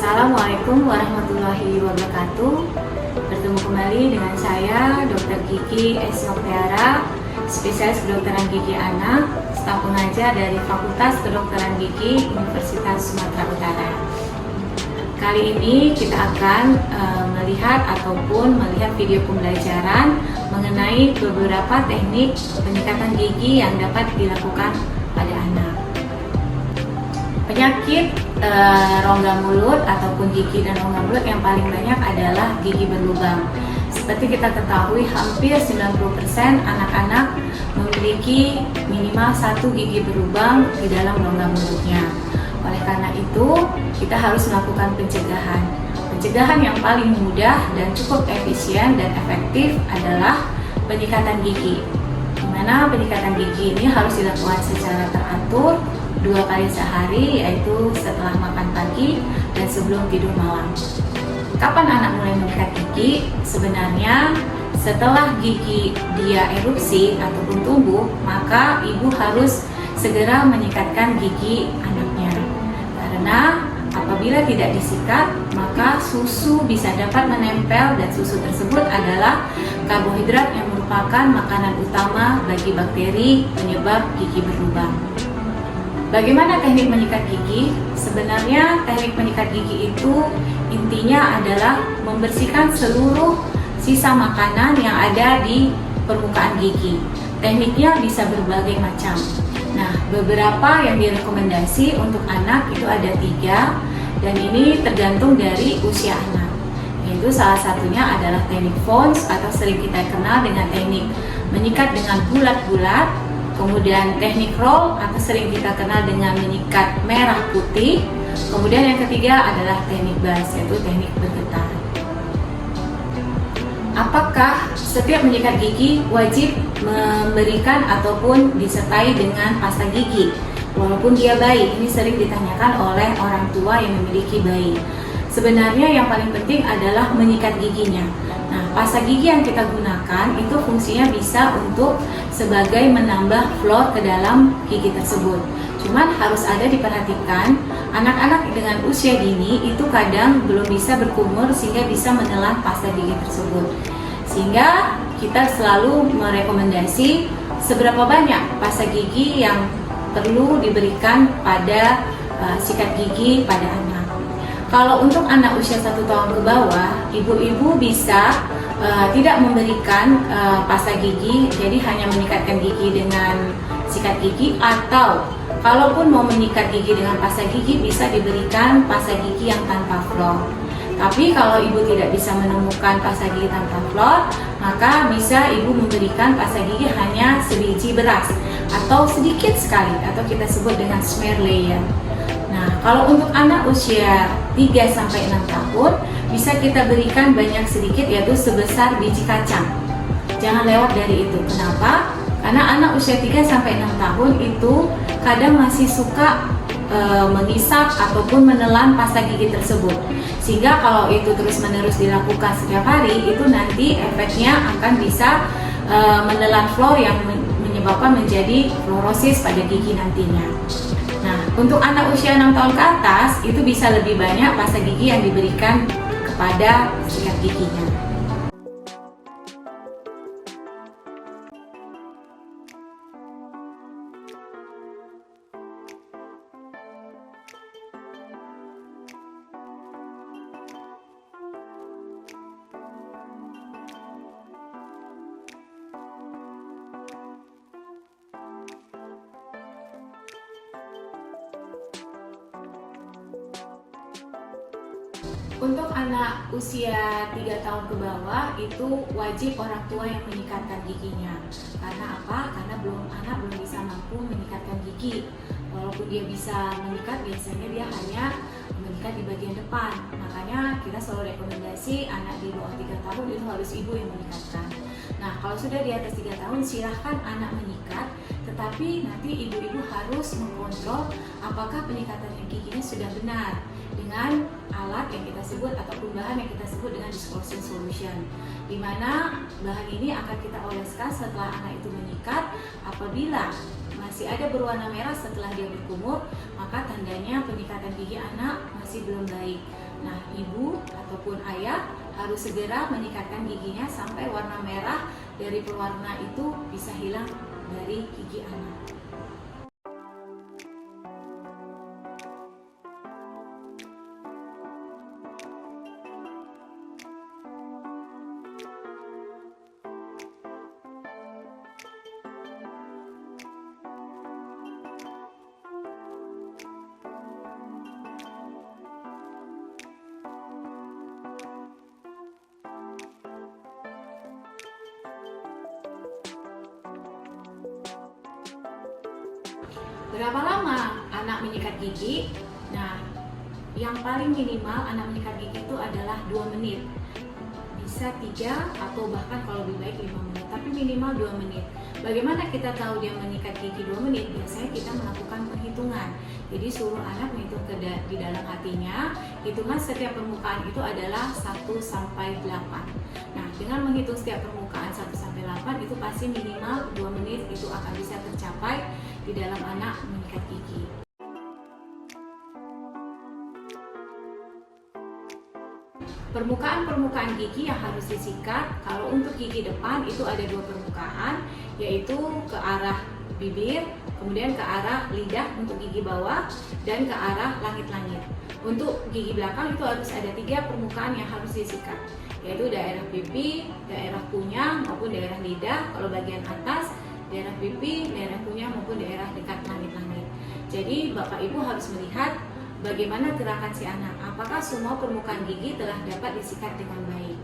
Assalamualaikum warahmatullahi wabarakatuh. Bertemu kembali dengan saya Dr. Kiki S. Noktiara, spesialis kedokteran gigi anak, staf pengajar dari Fakultas Kedokteran Gigi Universitas Sumatera Utara. Kali ini kita akan melihat video pembelajaran mengenai beberapa teknik penyikatan gigi yang dapat dilakukan pada anak. Penyakit rongga mulut ataupun gigi dan rongga mulut yang paling banyak adalah gigi berlubang. Seperti kita ketahui, hampir 90% anak-anak memiliki minimal satu gigi berlubang di dalam rongga mulutnya. Oleh karena itu, kita harus melakukan pencegahan. Pencegahan yang paling mudah dan cukup efisien dan efektif adalah penyikatan gigi. Di mana penyikatan gigi ini harus dilakukan secara teratur 2 kali sehari, yaitu setelah makan pagi dan sebelum tidur malam. Kapan anak mulai menyikat gigi? Sebenarnya setelah gigi dia erupsi ataupun tumbuh, maka ibu harus segera menyikatkan gigi anaknya. Karena apabila tidak disikat, maka susu bisa dapat menempel, dan susu tersebut adalah karbohidrat yang merupakan makanan utama bagi bakteri penyebab gigi berlubang. Bagaimana teknik menyikat gigi? Sebenarnya teknik menyikat gigi itu intinya adalah membersihkan seluruh sisa makanan yang ada di permukaan gigi. Tekniknya bisa berbagai macam. Nah, beberapa yang direkomendasi untuk anak itu ada 3, dan ini tergantung dari usia anak. Yaitu salah satunya adalah teknik Fons atau sering kita kenal dengan teknik menyikat dengan bulat-bulat. Kemudian teknik roll atau sering kita kenal dengan menyikat merah putih. Kemudian yang ketiga adalah teknik bas, yaitu teknik bergetar. Apakah setiap menyikat gigi wajib memberikan ataupun disertai dengan pasta gigi walaupun dia bayi? Ini sering ditanyakan oleh orang tua yang memiliki bayi. Sebenarnya yang paling penting adalah menyikat giginya. Nah, pasta gigi yang kita gunakan itu fungsinya bisa untuk sebagai menambah fluor ke dalam gigi tersebut. Cuman harus ada diperhatikan, anak-anak dengan usia dini itu kadang belum bisa berkumur sehingga bisa menelan pasta gigi tersebut. Sehingga kita selalu merekomendasi seberapa banyak pasta gigi yang perlu diberikan pada sikat gigi pada anak. Kalau untuk anak usia 1 tahun ke bawah, ibu-ibu bisa tidak memberikan pasta gigi, jadi hanya menyikatkan gigi dengan sikat gigi, atau kalaupun mau menyikat gigi dengan pasta gigi bisa diberikan pasta gigi yang tanpa fluor. Tapi kalau ibu tidak bisa menemukan pasta gigi tanpa fluor, maka bisa ibu memberikan pasta gigi hanya sebiji beras atau sedikit sekali, atau kita sebut dengan smear layer. Nah, kalau untuk anak usia 3-6 tahun, bisa kita berikan banyak sedikit, yaitu sebesar biji kacang. Jangan lewat dari itu. Kenapa? Karena anak usia 3-6 tahun itu kadang masih suka mengisap ataupun menelan pasta gigi tersebut. Sehingga kalau itu terus-menerus dilakukan setiap hari, itu nanti efeknya akan bisa menelan fluor yang menyebabkan menjadi fluorosis pada gigi nantinya. Nah, untuk anak usia 6 tahun ke atas, itu bisa lebih banyak pasta gigi yang diberikan kepada sikat giginya. Untuk anak usia 3 tahun ke bawah itu wajib orang tua yang menyikatkan giginya. Karena apa? Karena anak belum bisa mampu menyikatkan gigi. Walaupun dia bisa menyikat, biasanya dia hanya menyikat di bagian depan. Makanya kita selalu rekomendasi anak di bawah 3 tahun itu harus ibu yang menyikatkan. Nah, kalau sudah di atas 3 tahun silahkan anak menyikat, tetapi nanti ibu-ibu harus mengontrol apakah penyikatan giginya sudah benar dengan alat yang kita sebut ataupun bahan yang kita sebut dengan disclosing solution, di mana bahan ini akan kita oleskan setelah anak itu menyikat. Apabila masih ada berwarna merah setelah dia berkumur, maka tandanya penyikatan gigi anak masih belum baik. Nah, ibu ataupun ayah harus segera menyikatkan giginya sampai warna merah dari pewarna itu bisa hilang dari gigi anak. Berapa lama anak menyikat gigi? Nah, yang paling minimal anak menyikat gigi itu adalah 2 menit. Bisa 3 atau bahkan kalau lebih baik 5 menit, tapi minimal 2 menit. Bagaimana kita tahu dia menyikat gigi 2 menit? Biasanya kita melakukan perhitungan. Jadi suruh anak menghitung di dalam hatinya, hitungan setiap permukaan itu adalah 1 sampai 8. Nah, dengan menghitung setiap permukaan 1 sampai 8 itu pasti minimal 2 menit itu akan bisa tercapai di dalam anak menyikat gigi. Permukaan-permukaan gigi yang harus disikat, kalau untuk gigi depan itu ada 2 permukaan, yaitu ke arah bibir, kemudian ke arah lidah untuk gigi bawah, dan ke arah langit-langit. Untuk gigi belakang itu harus ada 3 permukaan yang harus disikat, yaitu daerah pipi, daerah kunyah, maupun daerah lidah. Kalau bagian atas, daerah pipi, daerah kunyah, maupun daerah dekat langit-langit. Jadi Bapak Ibu harus melihat bagaimana gerakan si anak, apakah semua permukaan gigi telah dapat disikat dengan baik.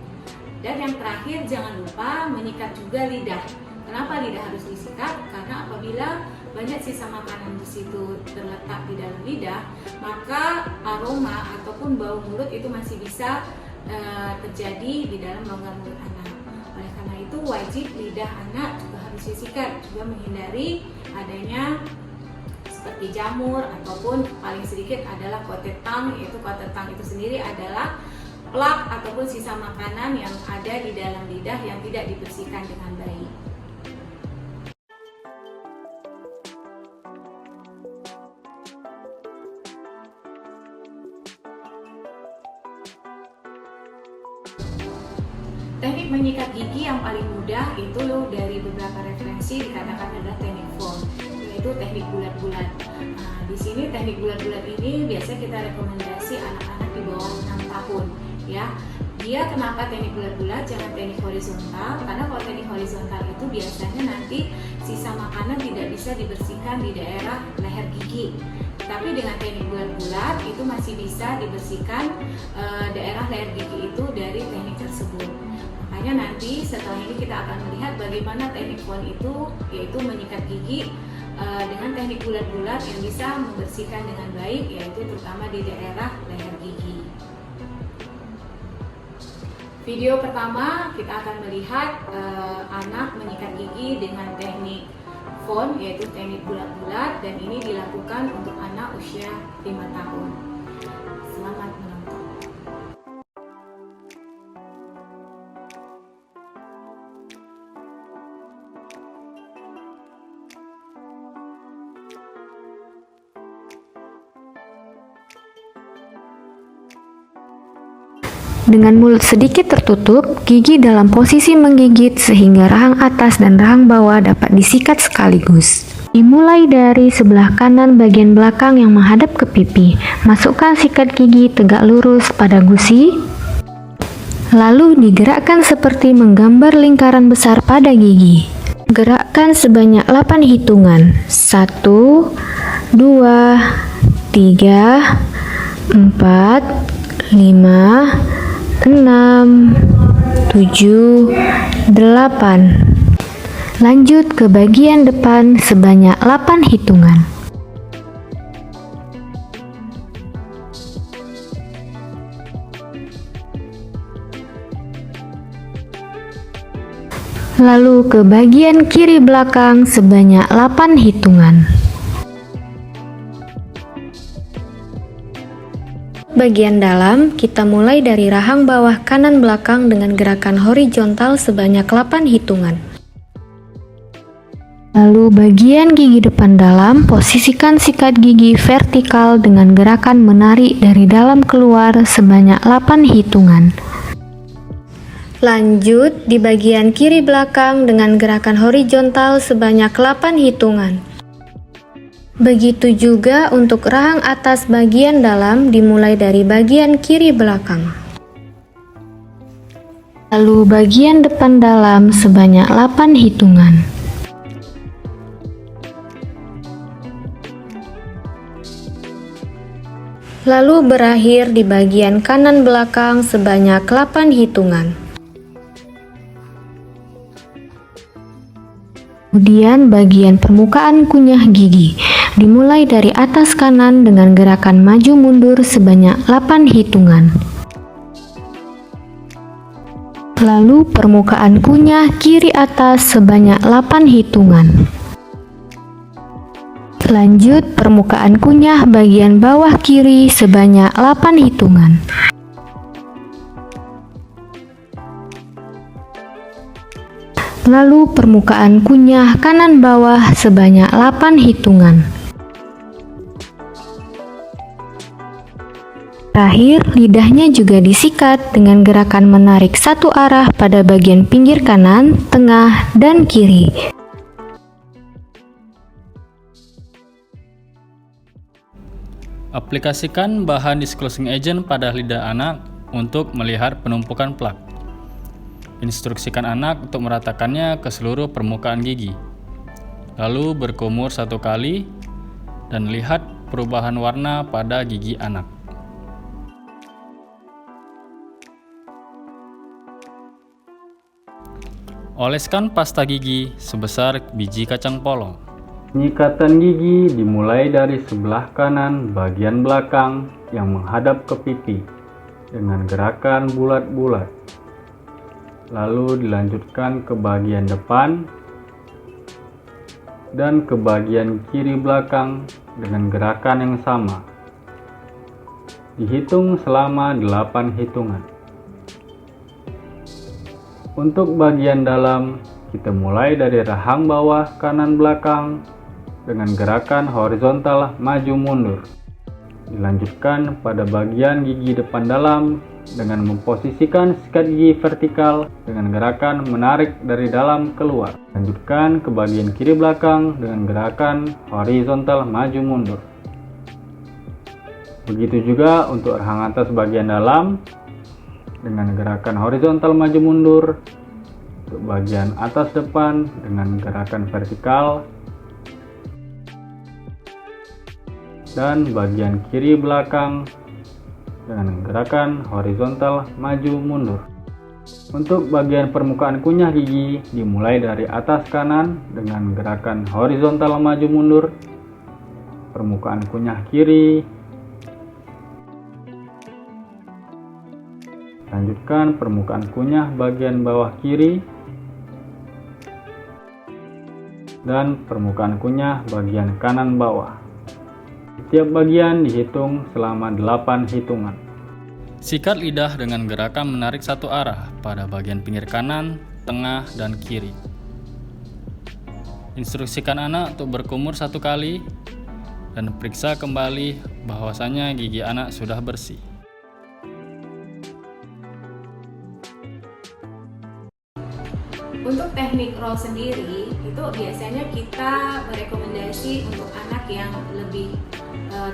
Dan yang terakhir, jangan lupa menyikat juga lidah. Kenapa lidah harus disikat? Karena apabila banyak sisa makanan di situ terletak di dalam lidah, maka aroma ataupun bau mulut itu masih bisa terjadi di dalam rongga mulut anak. Oleh karena itu wajib lidah anak juga harus disikat, juga menghindari adanya seperti jamur ataupun paling sedikit adalah coated tongue, yaitu coated tongue itu sendiri adalah plak ataupun sisa makanan yang ada di dalam lidah yang tidak dibersihkan dengan baik. Teknik menyikat gigi yang paling mudah itu dari beberapa referensi dikatakan adalah teknik Von, yaitu teknik bulat-bulat. Nah, di sini teknik bulat-bulat ini biasanya kita rekomendasi anak-anak di bawah 6 tahun, ya. Dia kenapa teknik bulat-bulat, jangan teknik horizontal? Karena kalau teknik horizontal itu biasanya nanti sisa makanan tidak bisa dibersihkan di daerah leher gigi. Tapi dengan teknik bulat-bulat itu masih bisa dibersihkan daerah leher gigi itu dari teknik tersebut. Makanya nanti setelah ini kita akan melihat bagaimana teknik Von itu, yaitu menyikat gigi dengan teknik bulat-bulat yang bisa membersihkan dengan baik, yaitu terutama di daerah leher gigi. Video pertama kita akan melihat anak menyikat gigi dengan teknik Von, yaitu teknik bulat-bulat, dan ini dilakukan untuk anak usia 5 tahun. Selamat menonton. Dengan mulut sedikit tertutup, gigi dalam posisi menggigit sehingga rahang atas dan rahang bawah dapat disikat sekaligus. Dimulai dari sebelah kanan bagian belakang yang menghadap ke pipi. Masukkan sikat gigi tegak lurus pada gusi. Lalu digerakkan seperti menggambar lingkaran besar pada gigi. Gerakkan sebanyak 8 hitungan. 1, 2, 3, 4, 5, 6, 7, 8. Lanjut ke bagian depan sebanyak 8 hitungan. Lalu ke bagian kiri belakang sebanyak 8 hitungan. Bagian dalam, kita mulai dari rahang bawah kanan belakang dengan gerakan horizontal sebanyak 8 hitungan. Lalu bagian gigi depan dalam, posisikan sikat gigi vertikal dengan gerakan menarik dari dalam keluar sebanyak 8 hitungan. Lanjut di bagian kiri belakang dengan gerakan horizontal sebanyak 8 hitungan. Begitu juga untuk rahang atas bagian dalam dimulai dari bagian kiri belakang. Lalu bagian depan dalam sebanyak 8 hitungan. Lalu berakhir di bagian kanan belakang sebanyak 8 hitungan. Kemudian bagian permukaan kunyah gigi dimulai dari atas kanan dengan gerakan maju mundur sebanyak 8 hitungan. Lalu permukaan kunyah kiri atas sebanyak 8 hitungan. Lanjut permukaan kunyah bagian bawah kiri sebanyak 8 hitungan. Lalu permukaan kunyah kanan bawah sebanyak 8 hitungan. Terakhir, lidahnya juga disikat dengan gerakan menarik satu arah pada bagian pinggir kanan, tengah, dan kiri. Aplikasikan bahan disclosing agent pada lidah anak untuk melihat penumpukan plak. Instruksikan anak untuk meratakannya ke seluruh permukaan gigi. Lalu berkumur 1 kali dan lihat perubahan warna pada gigi anak. Oleskan pasta gigi sebesar biji kacang polong. Penyikatan gigi dimulai dari sebelah kanan bagian belakang yang menghadap ke pipi dengan gerakan bulat-bulat. Lalu dilanjutkan ke bagian depan dan ke bagian kiri belakang dengan gerakan yang sama. Dihitung selama 8 hitungan. Untuk bagian dalam, kita mulai dari rahang bawah kanan belakang dengan gerakan horizontal maju mundur. Dilanjutkan pada bagian gigi depan dalam dengan memposisikan sikat gigi vertikal dengan gerakan menarik dari dalam keluar. Lanjutkan ke bagian kiri belakang dengan gerakan horizontal maju mundur. Begitu juga untuk rahang atas bagian dalam dengan gerakan horizontal maju mundur. Untuk bagian atas depan dengan gerakan vertikal. Dan bagian kiri belakang dengan gerakan horizontal maju mundur. Untuk bagian permukaan kunyah gigi dimulai dari atas kanan dengan gerakan horizontal maju mundur. Permukaan kunyah kiri. Lanjutkan permukaan kunyah bagian bawah kiri dan permukaan kunyah bagian kanan bawah. Setiap bagian dihitung selama 8 hitungan. Sikat lidah dengan gerakan menarik satu arah pada bagian pinggir kanan, tengah, dan kiri. Instruksikan anak untuk berkumur 1 kali dan periksa kembali bahwasanya gigi anak sudah bersih. Untuk teknik roll sendiri, itu biasanya kita merekomendasi untuk anak yang lebih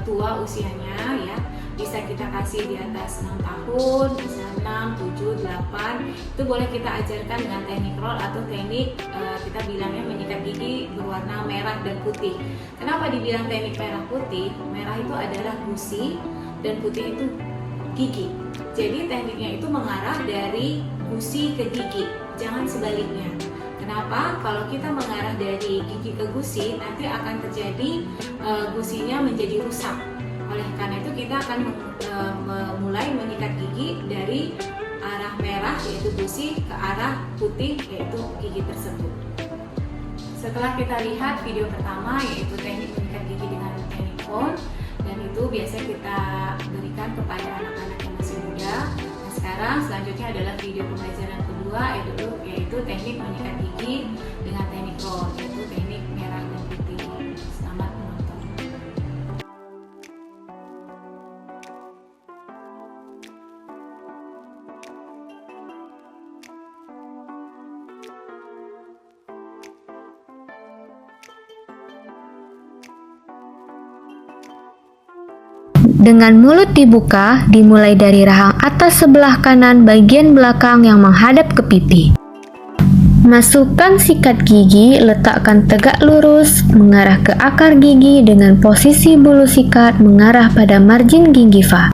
tua usianya ya. Bisa kita kasih di atas 6 tahun, bisa 6, 7, 8. Itu boleh kita ajarkan dengan teknik roll atau teknik kita bilangnya menyikat gigi berwarna merah dan putih. Kenapa dibilang teknik merah putih? Merah itu adalah gusi dan putih itu gigi. Jadi tekniknya itu mengarah dari gusi ke gigi, jangan sebaliknya. Kenapa? Kalau kita mengarah dari gigi ke gusi, nanti akan terjadi gusinya menjadi rusak. Oleh karena itu kita akan memulai menyikat gigi dari arah merah yaitu gusi ke arah putih yaitu gigi tersebut. Setelah kita lihat video pertama yaitu teknik menyikat gigi dengan teknik phone, dan itu biasa kita berikan kepada anak-anak yang masih muda. Nah, sekarang selanjutnya adalah video pembelajaran kedua yaitu teknik menyikat gigi dengan teknik roll, yaitu teknik Dengan mulut dibuka, dimulai dari rahang atas sebelah kanan bagian belakang yang menghadap ke pipi. Masukkan sikat gigi, letakkan tegak lurus, mengarah ke akar gigi dengan posisi bulu sikat mengarah pada margin gingiva.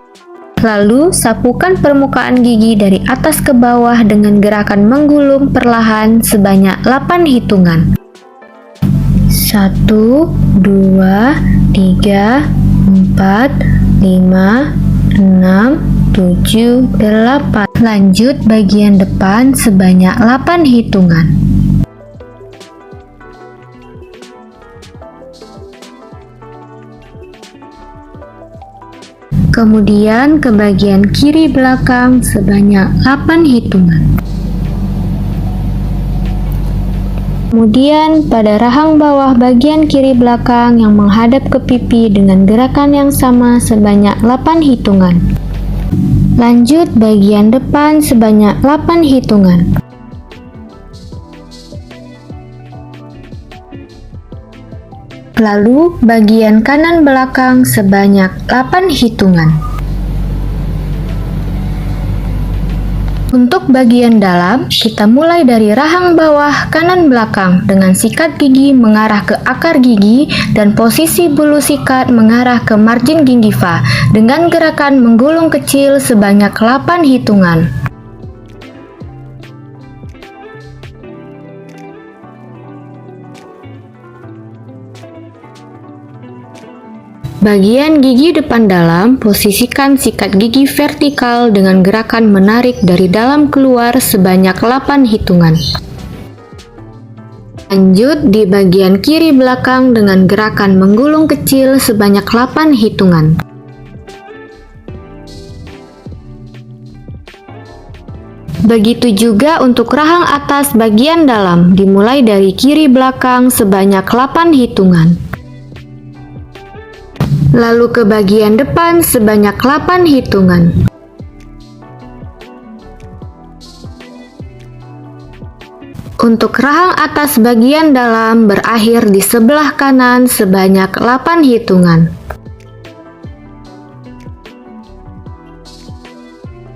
Lalu, sapukan permukaan gigi dari atas ke bawah dengan gerakan menggulung perlahan sebanyak 8 hitungan. 1, 2, 3, 4, 5, 6, 7, 8. Lanjut bagian depan sebanyak 8 hitungan. Kemudian ke bagian kiri belakang sebanyak 8 hitungan. Kemudian pada rahang bawah bagian kiri belakang yang menghadap ke pipi dengan gerakan yang sama sebanyak 8 hitungan. Lanjut bagian depan sebanyak 8 hitungan. Lalu bagian kanan belakang sebanyak 8 hitungan. Untuk bagian dalam, kita mulai dari rahang bawah kanan belakang dengan sikat gigi mengarah ke akar gigi dan posisi bulu sikat mengarah ke margin gingiva dengan gerakan menggulung kecil sebanyak 8 hitungan. Bagian gigi depan dalam, posisikan sikat gigi vertikal dengan gerakan menarik dari dalam keluar sebanyak 8 hitungan. Lanjut di bagian kiri belakang dengan gerakan menggulung kecil sebanyak 8 hitungan. Begitu juga untuk rahang atas bagian dalam, dimulai dari kiri belakang sebanyak 8 hitungan. Lalu ke bagian depan sebanyak 8 hitungan. Untuk rahang atas bagian dalam berakhir di sebelah kanan sebanyak 8 hitungan.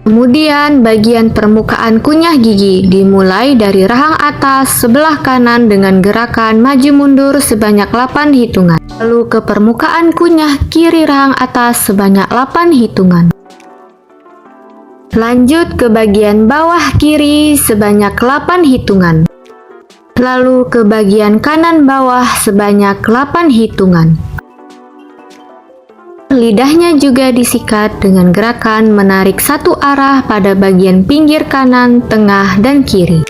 Kemudian bagian permukaan kunyah gigi dimulai dari rahang atas sebelah kanan dengan gerakan maju mundur sebanyak 8 hitungan. Lalu ke permukaan kunyah kiri rahang atas sebanyak 8 hitungan. Lanjut ke bagian bawah kiri sebanyak 8 hitungan. Lalu ke bagian kanan bawah sebanyak 8 hitungan. Lidahnya juga disikat dengan gerakan menarik satu arah pada bagian pinggir kanan, tengah, dan kiri.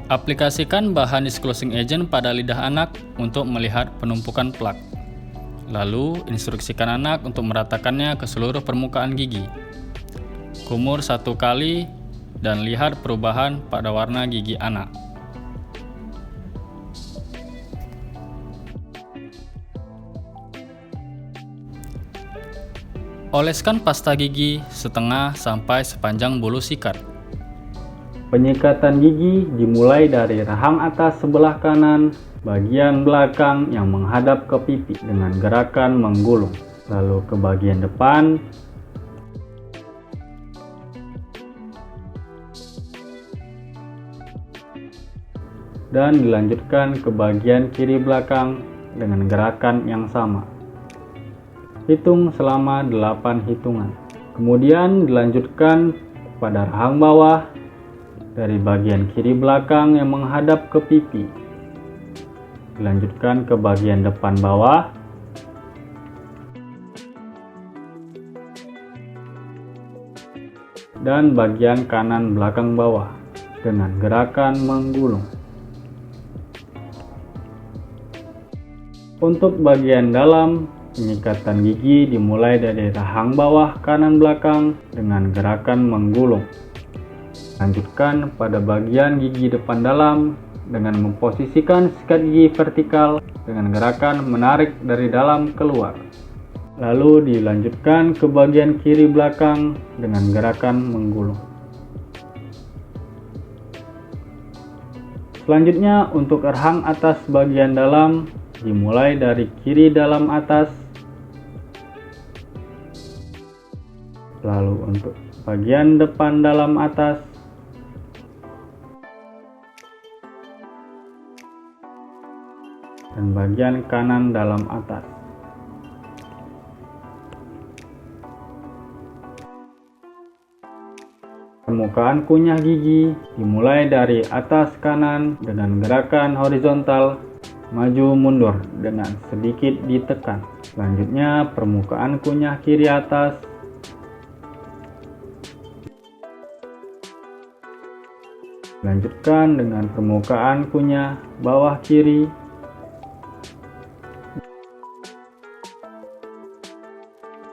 Aplikasikan bahan disclosing agent pada lidah anak untuk melihat penumpukan plak. Lalu, instruksikan anak untuk meratakannya ke seluruh permukaan gigi. Kumur 1 kali dan lihat perubahan pada warna gigi anak. Oleskan pasta gigi setengah sampai sepanjang bulu sikat. Penyikatan gigi dimulai dari rahang atas sebelah kanan, bagian belakang yang menghadap ke pipi dengan gerakan menggulung, lalu ke bagian depan, dan dilanjutkan ke bagian kiri belakang dengan gerakan yang sama. Hitung selama 8 hitungan. Kemudian dilanjutkan pada rahang bawah dari bagian kiri belakang yang menghadap ke pipi. Dilanjutkan ke bagian depan bawah. Dan bagian kanan belakang bawah dengan gerakan menggulung. Untuk bagian dalam, penyikatan gigi dimulai dari rahang bawah kanan belakang dengan gerakan menggulung. Lanjutkan pada bagian gigi depan dalam dengan memposisikan sikat gigi vertikal dengan gerakan menarik dari dalam keluar. Lalu dilanjutkan ke bagian kiri belakang dengan gerakan menggulung. Selanjutnya untuk rahang atas bagian dalam, dimulai dari kiri dalam atas. Lalu untuk bagian depan dalam atas. Dan bagian kanan dalam atas. Permukaan kunyah gigi dimulai dari atas kanan dengan gerakan horizontal maju mundur dengan sedikit ditekan. Selanjutnya permukaan kunyah kiri atas. Lanjutkan dengan permukaan kunyah bawah kiri.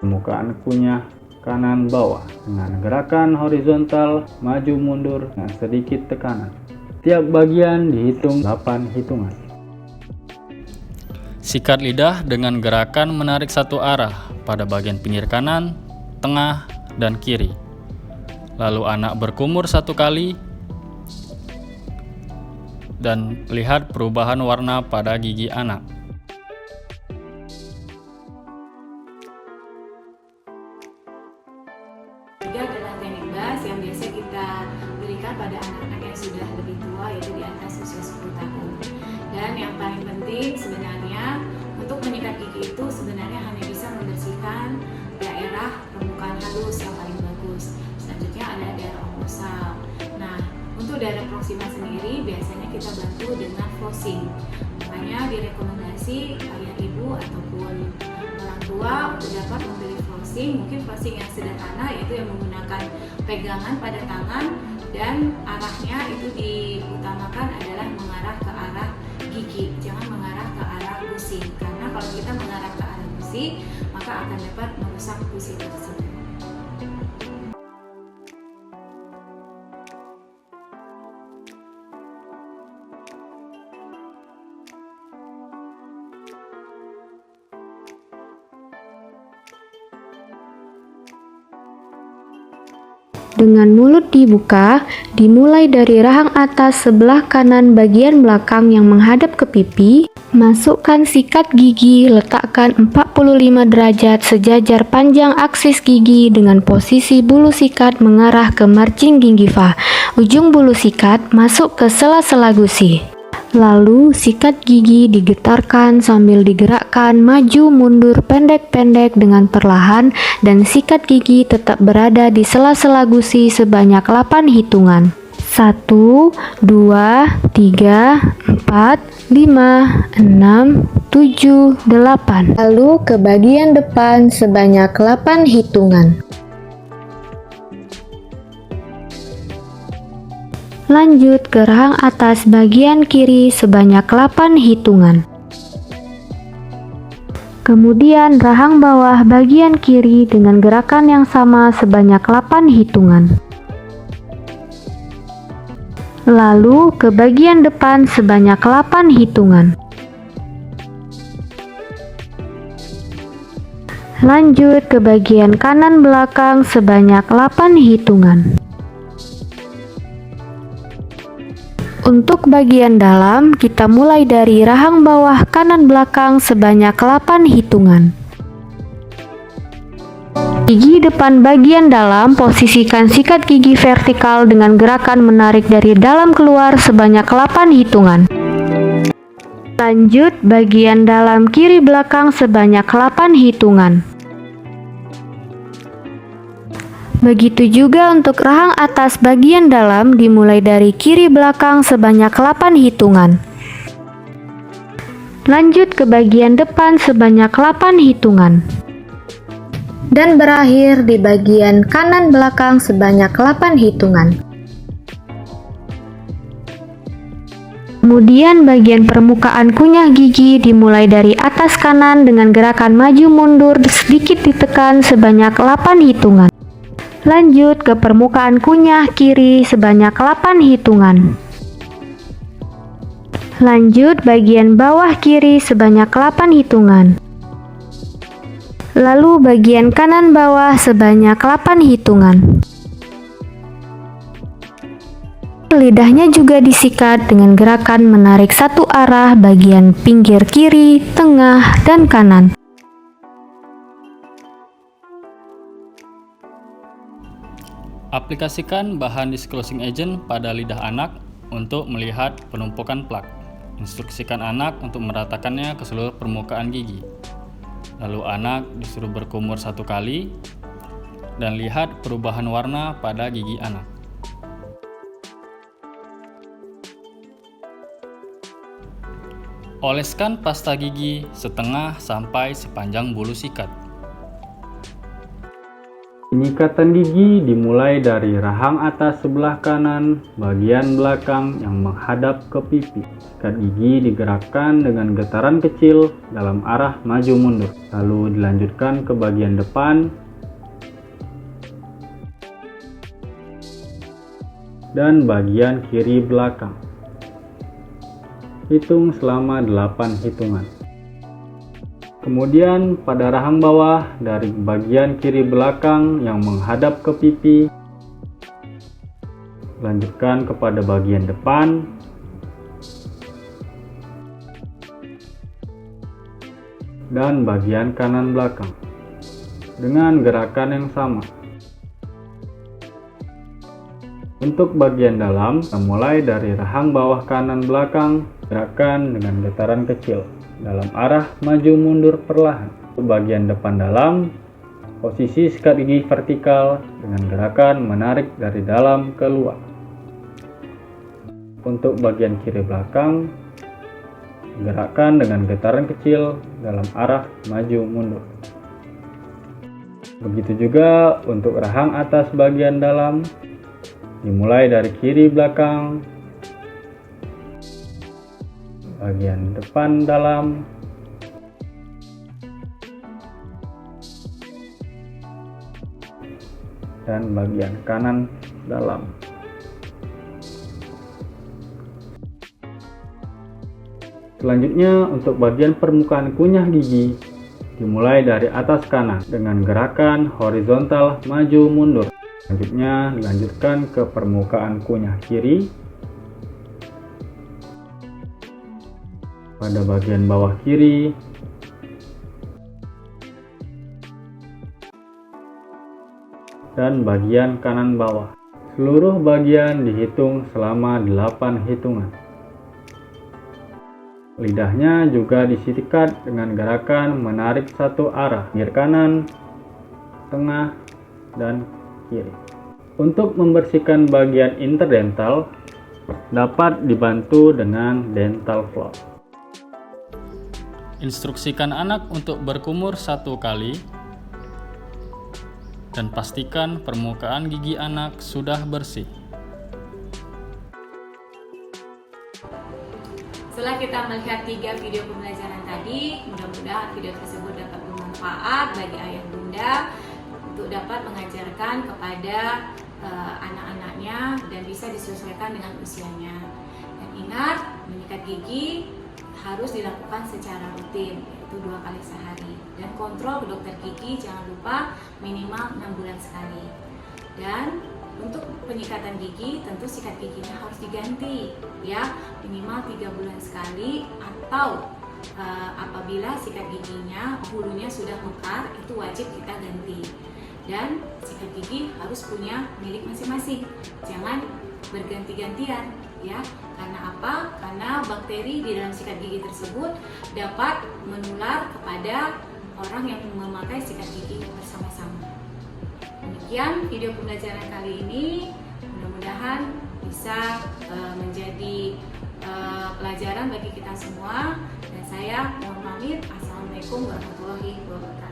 Permukaan kunyah kanan bawah dengan gerakan horizontal maju mundur dengan sedikit tekanan. Tiap bagian dihitung 8 hitungan. Sikat lidah dengan gerakan menarik satu arah pada bagian pinggir kanan, tengah, dan kiri. Lalu anak berkumur 1 kali dan lihat perubahan warna pada gigi anak. Juga adalah teknik bas yang biasa kita berikan pada anak-anak yang sudah lebih tua, yaitu di atas usia 10 tahun. Dan yang paling penting sebenarnya untuk menyikat gigi itu sebenarnya hanya bisa membersihkan daerah permukaan halus yang paling bagus. Selanjutnya ada daerah occlusal. Nah, untuk daerah proximal sendiri biasanya kita bantu dengan flossing. Makanya direkomendasi ayah ibu ataupun orang tua untuk dapat memberi flossing, mungkin flossing yang sederhana yaitu yang menggunakan pegangan pada tangan dan arahnya itu diutamakan adalah mengarah ke arah gigi, jangan mengarah ke arah gusi, karena kalau kita mengarah ke arah gusi maka akan dapat merusak gusi tersebut. Dengan mulut dibuka, dimulai dari rahang atas sebelah kanan bagian belakang yang menghadap ke pipi. Masukkan sikat gigi, letakkan 45 derajat sejajar panjang aksis gigi dengan posisi bulu sikat mengarah ke margin gingiva. Ujung bulu sikat masuk ke sela-sela gusi. Lalu sikat gigi digetarkan sambil digerakkan maju mundur pendek-pendek dengan perlahan dan sikat gigi tetap berada di sela-sela gusi sebanyak 8 hitungan. 1, 2, 3, 4, 5, 6, 7, 8. Lalu ke bagian depan sebanyak 8 hitungan. Lanjut ke rahang atas bagian kiri sebanyak 8 hitungan. Kemudian rahang bawah bagian kiri dengan gerakan yang sama sebanyak 8 hitungan. Lalu ke bagian depan sebanyak 8 hitungan. Lanjut ke bagian kanan belakang sebanyak 8 hitungan. Untuk bagian dalam, kita mulai dari rahang bawah kanan belakang sebanyak 8 hitungan. Gigi depan bagian dalam, posisikan sikat gigi vertikal dengan gerakan menarik dari dalam keluar sebanyak 8 hitungan. Lanjut, bagian dalam kiri belakang sebanyak 8 hitungan. Begitu juga untuk rahang atas bagian dalam, dimulai dari kiri belakang sebanyak 8 hitungan. Lanjut ke bagian depan sebanyak 8 hitungan. Dan berakhir di bagian kanan belakang sebanyak 8 hitungan. Kemudian bagian permukaan kunyah gigi dimulai dari atas kanan dengan gerakan maju mundur sedikit ditekan sebanyak 8 hitungan. Lanjut ke permukaan kunyah kiri sebanyak 8 hitungan. Lanjut bagian bawah kiri sebanyak 8 hitungan. Lalu bagian kanan bawah sebanyak 8 hitungan. lidahnya juga disikat dengan gerakan menarik satu arah bagian pinggir kiri, tengah, dan kanan. Aplikasikan bahan disclosing agent pada lidah anak untuk melihat penumpukan plak. Instruksikan anak untuk meratakannya ke seluruh permukaan gigi. Lalu anak disuruh berkumur 1 kali dan lihat perubahan warna pada gigi anak. Oleskan pasta gigi setengah sampai sepanjang bulu sikat. Penyikatan gigi dimulai dari rahang atas sebelah kanan, bagian belakang yang menghadap ke pipi. Sikat gigi digerakkan dengan getaran kecil dalam arah maju mundur, lalu dilanjutkan ke bagian depan dan bagian kiri belakang. Hitung selama 8 hitungan. Kemudian pada rahang bawah dari bagian kiri belakang yang menghadap ke pipi, lanjutkan kepada bagian depan, dan bagian kanan belakang dengan gerakan yang sama. Untuk bagian dalam, mulai dari rahang bawah kanan belakang, gerakan dengan getaran kecil dalam arah maju mundur perlahan. Untuk bagian depan dalam, posisi sikat gigi vertikal dengan gerakan menarik dari dalam ke luar. Untuk bagian kiri belakang, gerakan dengan getaran kecil dalam arah maju mundur. Begitu juga untuk rahang atas bagian dalam, dimulai dari kiri belakang, bagian depan dalam, dan bagian kanan dalam. Selanjutnya untuk bagian permukaan kunyah gigi, dimulai dari atas kanan dengan gerakan horizontal maju mundur. Selanjutnya dilanjutkan ke permukaan kunyah kiri, pada bagian bawah kiri, dan bagian kanan bawah. Seluruh bagian dihitung selama 8 hitungan. Lidahnya juga disikat dengan gerakan menarik satu arah, pinggir kanan, tengah, dan kiri. Untuk membersihkan bagian interdental dapat dibantu dengan dental floss. Instruksikan anak untuk berkumur 1 kali dan pastikan permukaan gigi anak sudah bersih. Setelah kita melihat 3 video pembelajaran tadi, mudah-mudahan video tersebut dapat bermanfaat bagi ayah bunda untuk dapat mengajarkan kepada anak-anaknya dan bisa disesuaikan dengan usianya. Dan ingat, menyikat gigi harus dilakukan secara rutin, yaitu 2 kali sehari. Dan kontrol ke dokter gigi jangan lupa minimal 6 bulan sekali. Dan untuk penyikatan gigi tentu sikat giginya harus diganti, ya, minimal 3 bulan sekali, atau apabila sikat giginya bulunya sudah mekar, itu wajib kita ganti. Dan sikat gigi harus punya milik masing-masing, jangan berganti-gantian, ya. Karena apa? Karena bakteri di dalam sikat gigi tersebut dapat menular kepada orang yang memakai sikat gigi bersama-sama. Demikian video pembelajaran kali ini, mudah-mudahan bisa menjadi pelajaran bagi kita semua. Dan saya mohon pamit. Assalamualaikum warahmatullahi wabarakatuh.